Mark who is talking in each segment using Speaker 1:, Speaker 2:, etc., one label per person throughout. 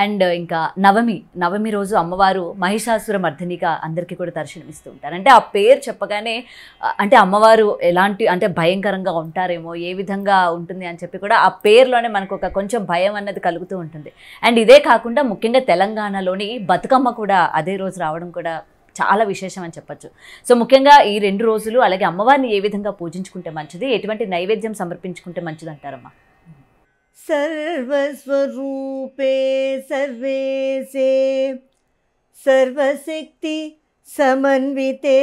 Speaker 1: And ఇంకా నవమి రోజు అమ్మవారు మహిషాసుర మర్దినిగా అందరికీ కూడా దర్శనమిస్తూ ఉంటారు. అంటే ఆ పేరు చెప్పగానే అంటే అమ్మవారు ఎలాంటి అంటే భయంకరంగా ఉంటారేమో, ఏ విధంగా ఉంటుంది అని చెప్పి కూడా ఆ పేరులోనే మనకు ఒక కొంచెం భయం అన్నది కలుగుతూ ఉంటుంది. అండ్ ఇదే కాకుండా ముఖ్యంగా తెలంగాణలోని బతుకమ్మ కూడా అదే రోజు రావడం కూడా చాలా విశేషం అని చెప్పచ్చు. సో ముఖ్యంగా ఈ 2 రోజులు అలాగే అమ్మవారిని ఏ విధంగా పూజించుకుంటే మంచిది, ఎటువంటి నైవేద్యం సమర్పించుకుంటే మంచిది అంటారమ్మా?
Speaker 2: सर्वस्वरूपे सर्वेशे सर्वशक्ति समन्विते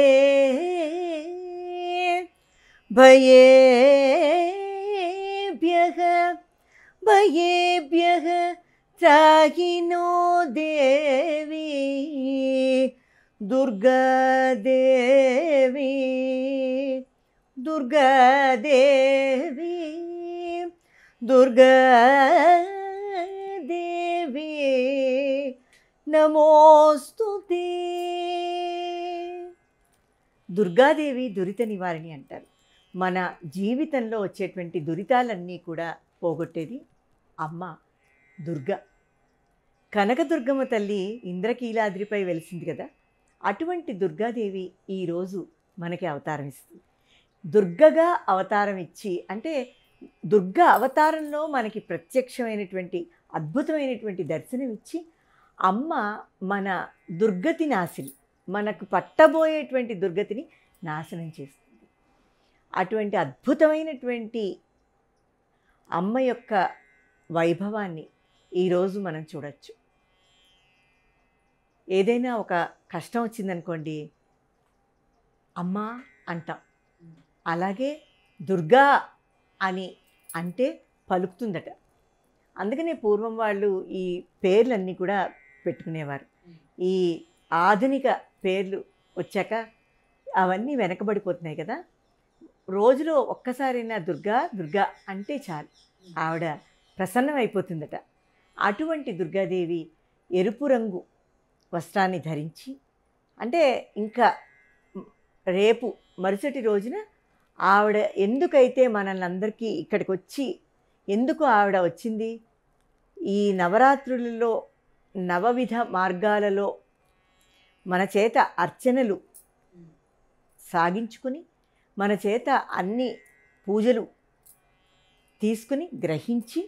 Speaker 2: भयेभ्यः त्राहि नो देवी दुर्गा देवी दुर्गा देवी दुर्गा देवी नमोस्तुते. దుర్గాదేవి దురిత నివారణి అంటారు. మన జీవితంలో వచ్చేటువంటి దురితాలన్నీ కూడా పోగొట్టేది అమ్మ దుర్గా. కనకదుర్గమ్మ తల్లి ఇంద్రకీలాద్రిపై వెలిసింది కదా, అటువంటి దుర్గాదేవి ఈరోజు మనకి అవతారం ఇస్తుంది. దుర్గగా అవతారం ఇచ్చి అంటే దుర్గా అవతారంలో మనకి ప్రత్యక్షమైనటువంటి అద్భుతమైనటువంటి దర్శనం ఇచ్చి అమ్మ మన దుర్గతి నాశిని, మనకు పట్టబోయేటువంటి దుర్గతిని నాశనం చేస్తుంది. అటువంటి అద్భుతమైనటువంటి అమ్మ యొక్క వైభవాన్ని ఈరోజు మనం చూడొచ్చు. ఏదైనా ఒక కష్టం వచ్చిందనుకోండి, అమ్మ అంటాం. అలాగే దుర్గా అని అంటే పలుకుతుందట. అందుకనే పూర్వం వాళ్ళు ఈ పేర్లన్నీ కూడా పెట్టుకునేవారు. ఈ ఆధునిక పేర్లు వచ్చాక అవన్నీ వెనకబడిపోతున్నాయి కదా. రోజులో ఒక్కసారైనా దుర్గా దుర్గా అంటే చాలు, ఆవిడ ప్రసన్నమైపోతుందట. అటువంటి దుర్గాదేవి ఎరుపు రంగు వస్త్రాన్ని ధరించి, అంటే ఇంకా రేపు మరుసటి రోజున ఆవిడ ఎందుకైతే మనల్ని అందరికీ ఇక్కడికి వచ్చి ఎందుకు ఆవిడ వచ్చింది, ఈ నవరాత్రులలో నవవిధ మార్గాలలో మన చేత అర్చనలు సాగించుకుని మన చేత అన్ని పూజలు తీసుకుని గ్రహించి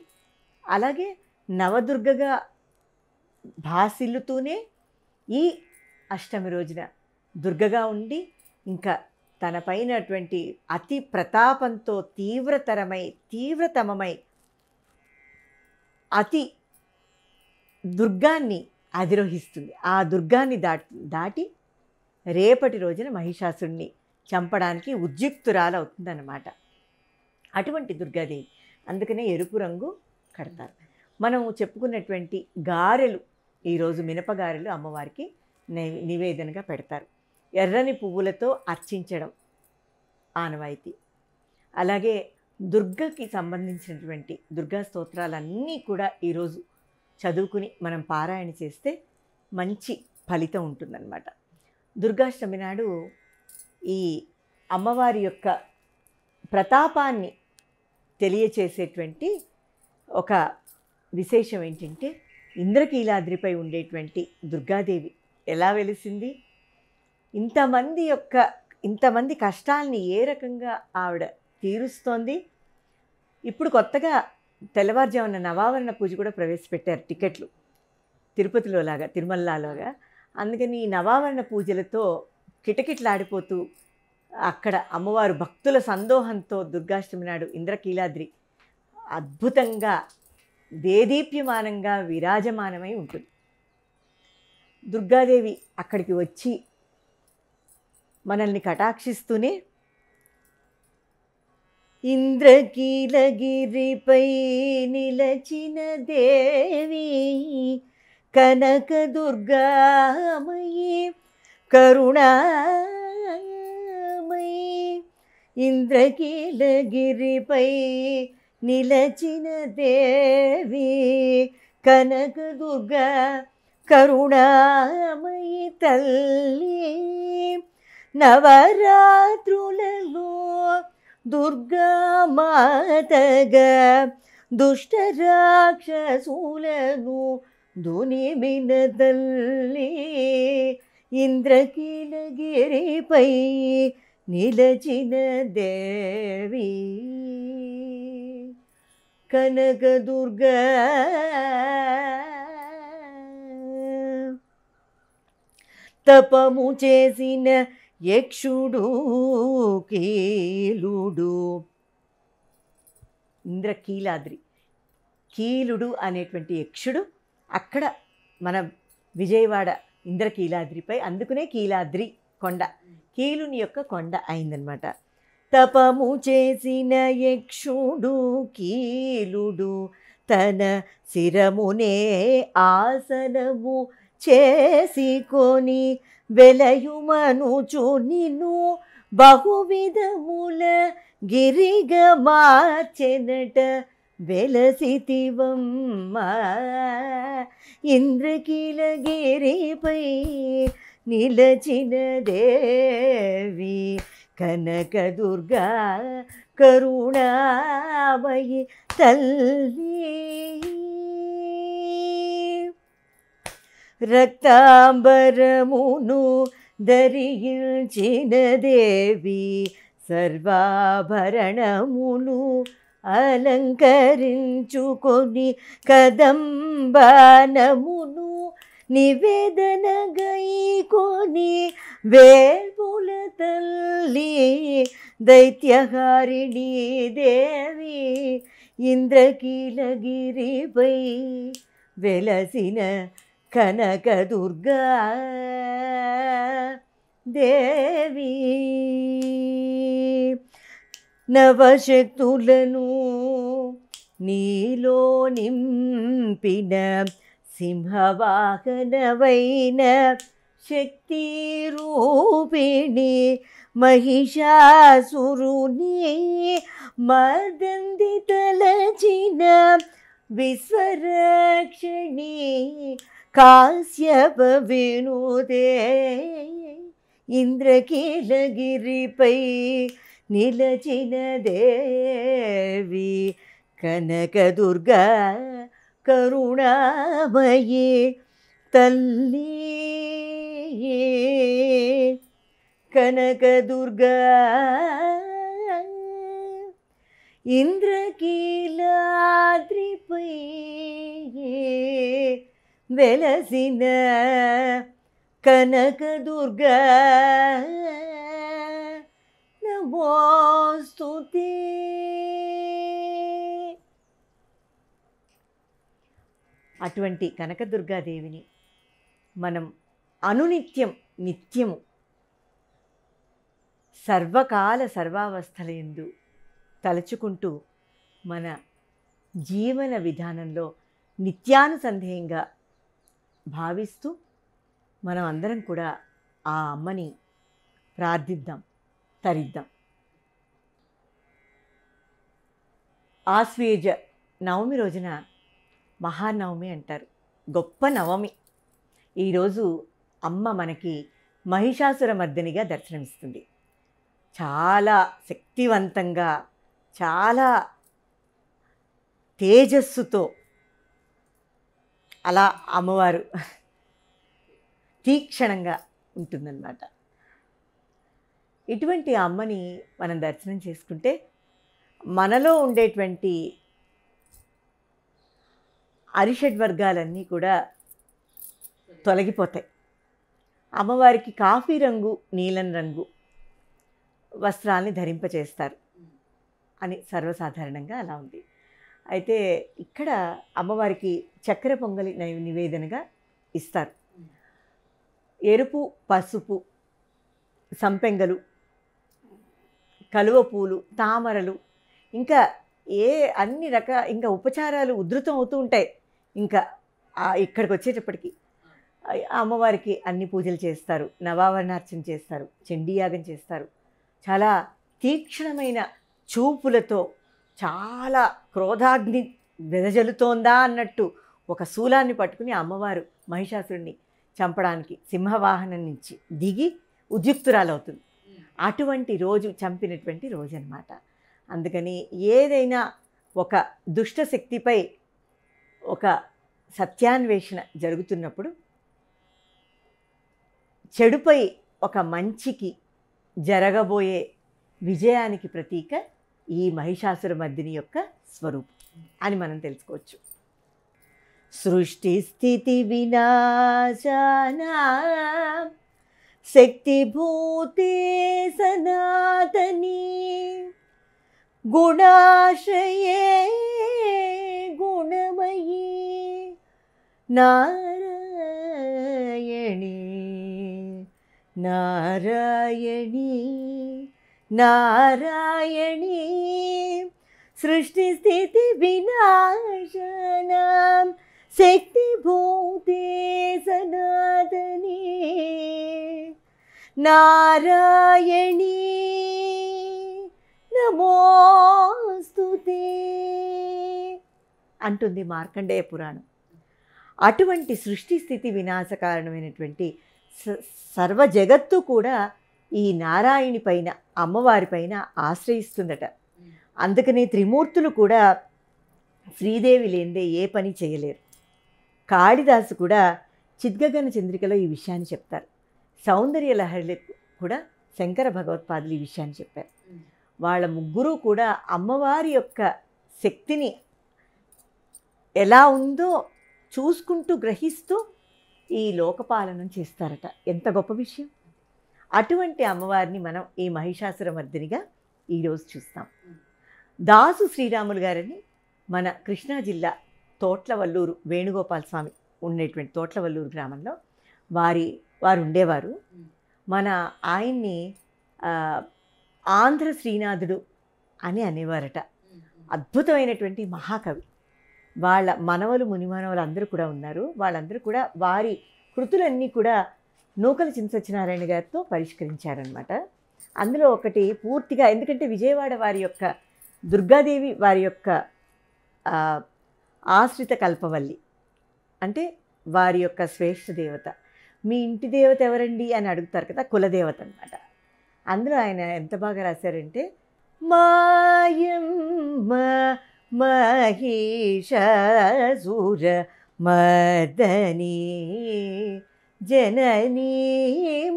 Speaker 2: అలాగే నవదుర్గగా భాసిల్లుతూనే ఈ అష్టమి రోజున దుర్గగా ఉండి ఇంకా తన పైనటువంటి అతి ప్రతాపంతో తీవ్రతమమై అతి దుర్గాన్ని అధిరోహిస్తుంది. ఆ దుర్గాన్ని దాటి రేపటి రోజున మహిషాసురుణ్ణి చంపడానికి ఉద్యుక్తురాలవుతుందన్నమాట. అటువంటి దుర్గాదేవి, అందుకనే ఎరుపు రంగు కడతారు. మనం చెప్పుకున్నటువంటి గారెలు, ఈరోజు మినపగారెలు అమ్మవారికి నివేదనగా పెడతారు. ఎర్రని పువ్వులతో అర్చించడం ఆనవాయితీ. అలాగే దుర్గకి సంబంధించినటువంటి దుర్గా స్తోత్రాలన్నీ కూడా ఈరోజు చదువుకుని మనం పారాయణ చేస్తే మంచి ఫలితం ఉంటుందన్నమాట. దుర్గాష్టమి నాడు ఈ అమ్మవారి యొక్క ప్రతాపాన్ని తెలియచేసేటువంటి ఒక విశేషం ఏంటంటే, ఇంద్రకీలాద్రిపై ఉండేటువంటి దుర్గాదేవి ఎలా వెలిసింది, ఇంతమంది కష్టాల్ని ఏ రకంగా ఆవిడ తీరుస్తోంది. ఇప్పుడు కొత్తగా తెల్లవారుజామున నవావరణ పూజ కూడా ప్రవేశపెట్టారు, టికెట్లు తిరుపతిలో లాగా తిరుమలలాగా. అందుకని ఈ నవావరణ పూజలతో కిటకిటలాడిపోతూ అక్కడ అమ్మవారు భక్తుల సందోహంతో దుర్గాష్టమి నాడు ఇంద్రకీలాద్రి అద్భుతంగా దేదీప్యమానంగా విరాజమానమై ఉంటుంది. దుర్గాదేవి అక్కడికి వచ్చి మనల్ని కటాక్షిస్తూనే ఇంద్రకీలగిరిపై నిలచిన దేవి కనక దుర్గామయీ కరుణామయీ, ఇంద్రకీలగిరిపై నిలచిన దేవి కనక దుర్గా కరుణామయీ తల్లి, నవరాత్రులలో దుర్గామాతగా దుష్ట రాక్షసులను దునిమిన తల్లి ఇంద్రకీలగిరిపై నిలచిన దేవి కనకదుర్గా తపము చేసిన యక్షుడు కీలుడు ఇంద్రకీలాద్రి కీలుడు అనేటువంటి యక్షుడు అక్కడ మన విజయవాడ ఇంద్రకీలాద్రిపై, అందుకునే కీలాద్రి కొండ కీలుని యొక్క కొండ అయిందనమాట. తపము చేసిన యక్షుడు కీలుడు తన శిరమునే ఆసనము చేసుకొని వెలయుమనుచు నిన్ను బహువిధముల గిరిగా మార్చెనట వెలసితివమ్మ ఇంద్రకీలగిరిపై నిలచిన దేవి కనకదుర్గా కరుణామయి తల్లి రక్తాంబరమును ధరించిన దేవి సర్వాభరణములు అలంకరించుకొని కదంబనమును నివేదన గైకొని వేల్పుల తల్లి దైత్యహారిణి దేవి ఇంద్రకీలగిరిపై వెలసిన కనకదుర్గా దేవి నవశక్తులను నీలో నింపిన సింహవాహనవైన శక్తి రూపిణి మహిషాసురుని మర్దంది తలచిన విశ్వరక్షణి కాశ్యప వినుదే ఇంద్రకీలగిరిపై నిలచిన దేవి కనకదుర్గా కరుణామయీ తల్లి కనకదుర్గా ఇంద్రకీలాద్రిపై వెలసిన కనకదుర్గా నమోస్తుతే. అటువంటి కనకదుర్గాదేవిని మనం అనునిత్యం నిత్యము సర్వకాల సర్వావస్థలయందు తలుచుకుంటూ మన జీవన విధానంలో నిత్యానుసంధేయంగా భావిస్తూ మనం అందరం కూడా ఆ అమ్మని ప్రార్థిద్దాం, తరిద్దాం. ఆశ్వేజ నవమి రోజున మహానవమి అంటారు, గొప్ప నవమి. ఈరోజు అమ్మ మనకి మహిషాసురమర్దినిగా దర్శనమిస్తుంది. చాలా శక్తివంతంగా, చాలా తేజస్సుతో అలా అమ్మవారు తీక్షణంగా ఉంటుందన్నమాట. ఇటువంటి అమ్మని మనం దర్శనం చేసుకుంటే మనలో ఉండేటువంటి అరిషడ్వర్గాలన్నీ కూడా తొలగిపోతాయి. అమ్మవారికి కాఫీ రంగు, నీలం రంగు వస్త్రాల్ని ధరింపచేస్తారు అని సర్వసాధారణంగా అలా ఉంది. అయితే ఇక్కడ అమ్మవారికి చక్కెర పొంగలి నివేదనగా ఇస్తారు. ఎరుపు, పసుపు, సంపెంగలు, కలువ పూలు, తామరలు, ఇంకా అన్ని ఇంకా ఉపచారాలు ఉధృతం అవుతూ ఉంటాయి. ఇంకా ఇక్కడికి వచ్చేటప్పటికి అమ్మవారికి అన్ని పూజలు చేస్తారు, నవావరణార్చన చేస్తారు, చండీయాగం చేస్తారు. చాలా తీక్షణమైన చూపులతో, చాలా క్రోధాగ్ని వెదజల్లుతోందా అన్నట్టు ఒక శూలాన్ని పట్టుకుని అమ్మవారు మహిషాసురుణ్ణి చంపడానికి సింహవాహనం నుంచి దిగి ఉద్యుక్తురాలవుతుంది. అటువంటి రోజు చంపినటువంటి రోజు అన్నమాట. అందుకని ఏదైనా ఒక దుష్టశక్తిపై ఒక సత్యాన్వేషణ జరుగుతున్నప్పుడు చెడుపై ఒక మంచికి జరగబోయే విజయానికి ప్రతీక ఈ మహిషాసురమర్దిని యొక్క స్వరూపం అని మనం తెలుసుకోవచ్చు. సృష్టి స్థితి వినాశానా శక్తిభూతే సనాతనీ గుణాశ్రయే గుణమయీ నారాయణీ నారాయణీ నారాయణీ సృష్టి స్థితి వినాశనాం శక్తిభూతే సనాతనీ నారాయణీ నమోస్తుతే అంటుంది మార్కండేయ పురాణం. అటువంటి సృష్టి స్థితి వినాశ కారణమైనటువంటి సర్వ జగత్తు కూడా ఈ నారాయణి పైన, అమ్మవారి పైన ఆశ్రయిస్తుందట. అందుకనే త్రిమూర్తులు కూడా శ్రీదేవి లేనిదే ఏ పని చేయలేరు. కాళిదాసు కూడా చిద్గగన చంద్రికలో ఈ విషయాన్ని చెప్తారు. సౌందర్య లహరిలో కూడా శంకర భగవత్పాదులు ఈ విషయాన్ని చెప్పారు. వాళ్ళ ముగ్గురు కూడా అమ్మవారి యొక్క శక్తిని ఎలా ఉందో చూసుకుంటూ గ్రహిస్తూ ఈ లోకపాలనం చేస్తారట. ఎంత గొప్ప విషయం! అటువంటి అమ్మవారిని మనం ఈ మహిషాసురమర్దినిగా ఈరోజు చూస్తాం. దాసు శ్రీరాములు గారని మన కృష్ణా జిల్లా తోట్లవల్లూరు వేణుగోపాల స్వామి ఉండేటువంటి తోట్లవల్లూరు గ్రామంలో వారు ఉండేవారు. మన ఆయన్ని ఆంధ్ర శ్రీనాథుడు అని అనేవారట. అద్భుతమైనటువంటి మహాకవి. వాళ్ళ మనవలు మునిమానవలు అందరూ కూడా ఉన్నారు. వాళ్ళందరూ కూడా వారి కృతులన్నీ కూడా నూకల చింతసత్యనారాయణ గారితో పరిష్కరించారనమాట. అందులో ఒకటి పూర్తిగా, ఎందుకంటే విజయవాడ వారి యొక్క దుర్గాదేవి వారి యొక్క ఆశ్రిత కల్పవల్లి, అంటే వారి యొక్క శ్రేష్ఠ దేవత. మీ ఇంటి దేవత ఎవరండి అని అడుగుతారు కదా, కులదేవత అనమాట. అందులో ఆయన ఎంత బాగా రాశారంటే, మాయమ్మ మహిషాసుర మర్దనీ జననీ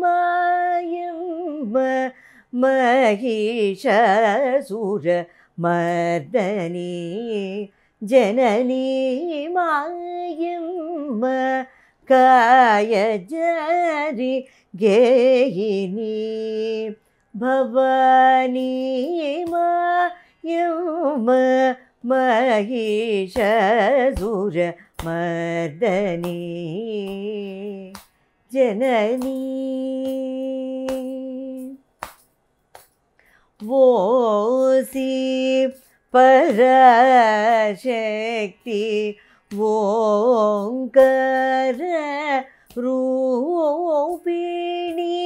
Speaker 2: మాయమ్మ మహిషాసుర మర్దనీ జననీ మాయమ్మ కాయజరి గేయిని భవానీ మాయమ్మ మహిషాసుర మర్దనీ జననీ ఓసి పరాశక్తి ఓంకార రూపిణి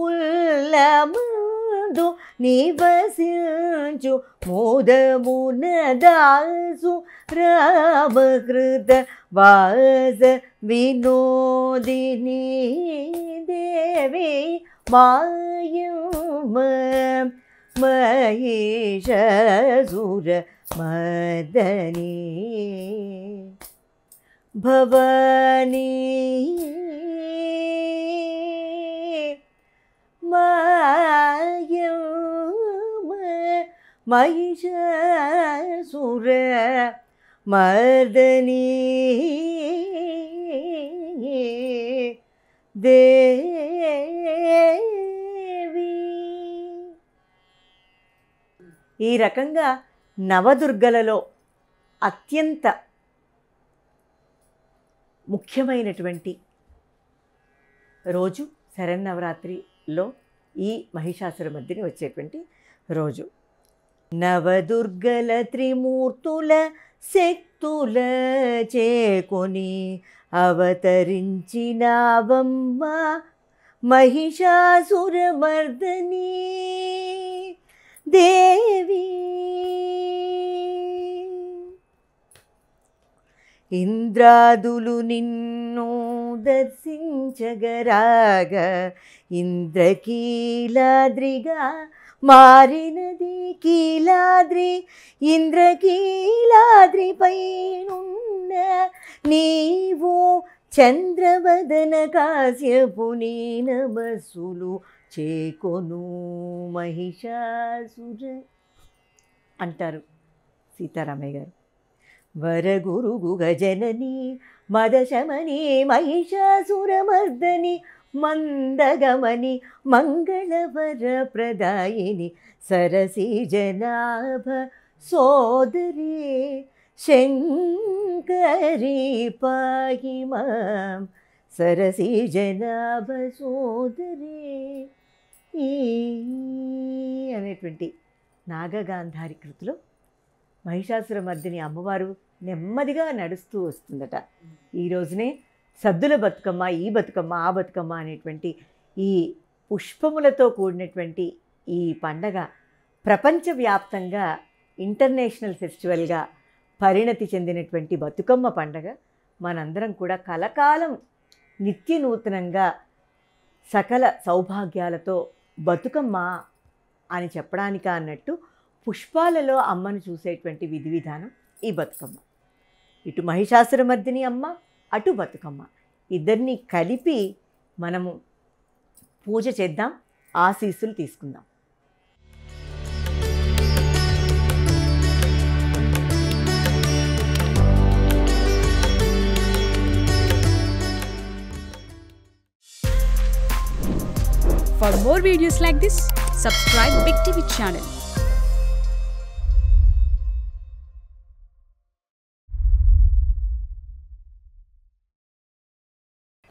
Speaker 2: ఉల్లమందు నివసించు మోదమున దాసు రామకృత వాస వినోదిని దేవి మాయమ్మ మహిషాసుర మర్దనీ భవానీ మాయమ్మ మహిషాసుర మర్దనీ దేవి. ఈ రకంగా నవదుర్గలలో అత్యంత ముఖ్యమైనటువంటి రోజు శరన్నవరాత్రిలో ఈ మహిషాసురమర్దిని వచ్చేటువంటి రోజు. నవదుర్గల త్రిమూర్తుల శక్తుల చేకొని అవతరించినావమ్మ మహిషాసురమర్దిని దేవి. ఇంద్రాదులు నిన్ను దర్శించగరాగా ఇంద్రకీలాద్రిగా మారినది కీలాద్రి ఇంద్రకీలాద్రిపైనున్న నీవు చంద్రవదన కాశ్యపు నీ నమస్సులు చేకొను మహిషాసుర అంటారు సీతారామయ్య గారు. వరగురుగు గజనని మదశమని మహిషాసురమర్దని మందగమని మంగళవర ప్రదాయిని సరసి జనాభ సోదరి శంకరి పాహి మాం సరసి జనాభ సోదరి అనేటువంటి నాగగాంధారి కృతిలో మహిషాసురమర్దిని అమ్మవారు నెమ్మదిగా నడుస్తూ వస్తుందట. ఈ రోజునే సద్దుల బతుకమ్మ, ఈ బతుకమ్మ, ఆ బతుకమ్మ అనేటువంటి ఈ పుష్పములతో కూడినటువంటి ఈ పండగ ప్రపంచవ్యాప్తంగా ఇంటర్నేషనల్ ఫెస్టివల్గా పరిణతి చెందినటువంటి బతుకమ్మ పండగ మనందరం కూడా కలకాలం నిత్య నూతనంగా సకల సౌభాగ్యాలతో బతుకమ్మ అని చెప్పడానిక అన్నట్టు పుష్పాలలో అమ్మను చూసేటువంటి విధి విధానం ఈ బతుకమ్మ. ఇటు మహిషాసురమర్దిని అమ్మ, అటు బతుకమ్మ ఇద్దరిని కలిపి మనము పూజ చేద్దాం, ఆశీస్సులు తీసుకుందాం.
Speaker 3: For more videos like this, subscribe Big TV channel.